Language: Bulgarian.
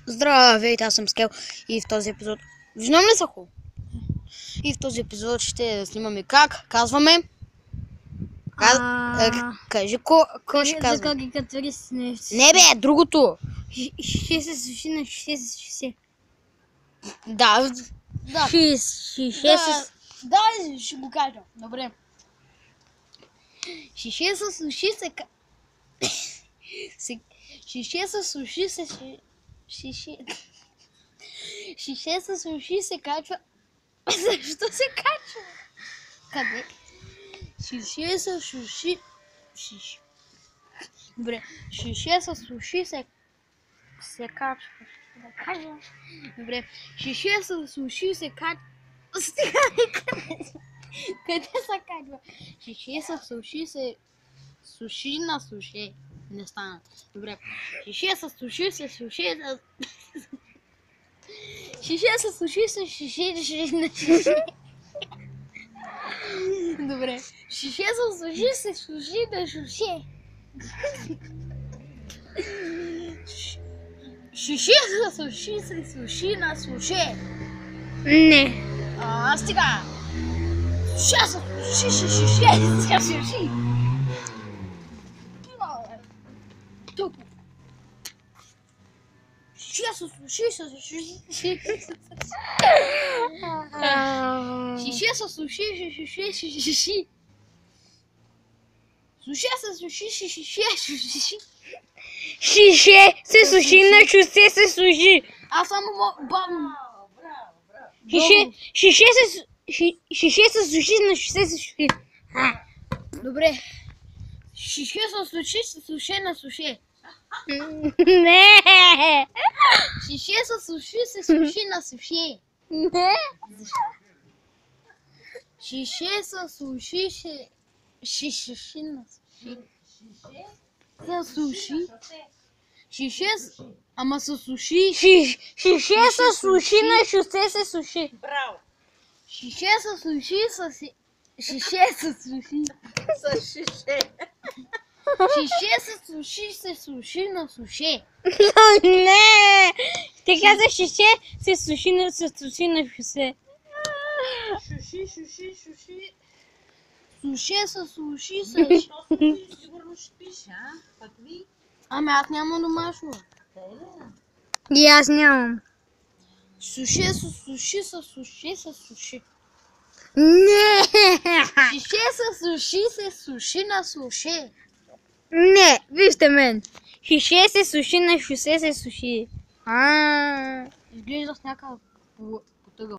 Здравейте, аз съм Скел и в този епизод... Виждам ли са хубаво? И в този епизод ще снимаме как? Казваме... Кажи, кой ще казва? За карикатури с нещо. Не бе, другото! Ще се суши на 60. Да. Да, ще го кажа. Добре. Шише с суши се... Шише с суши се... Шише с суши се качва... Защо се качва? Къде? Шише с суши... Добре. Шише с суши се качва. Да кажа. Добре. Шише с суши се качва... Стига, къде се качва? Шише с суши се... Суши на суше. Не стана. Добре. Шише с суши се суши на... Шише с суши се шише на шише. Добре. Шише с суши се суши на шуше. Шише с суши се суши на суше. Не. Стига. Шише с суши се суши. Тук. Шише с суши се суши. Шише с суши се суши. Суше се суши, шише. Шише се суши на шосе се суши. Аз само бавно. Шише се суши на шосе се суши. Добре. Шише се суши се суши на суше. Не. Шише се суши се суши на суше. Не. Шише се суши се... Шиши на суши. С суши. Шише с... Ама с суши. Шише се суши на шосе се суши. Браво! Шише с суши с... Шише с суши. С шише. Шише с суши се суши на суше. Не. Ти каза шише се суши на шосе. Шуши. Суше с суши с... Сигурно ще пише, а? Пък ви? Ами аз нямам домашно. И аз нямам. Суше с суши с суши с суши. Не. Шише с суши се суши на суше. Не, вижте мен. Шише се суши на шосе се суши. Изглежда с някакъв потъгъл.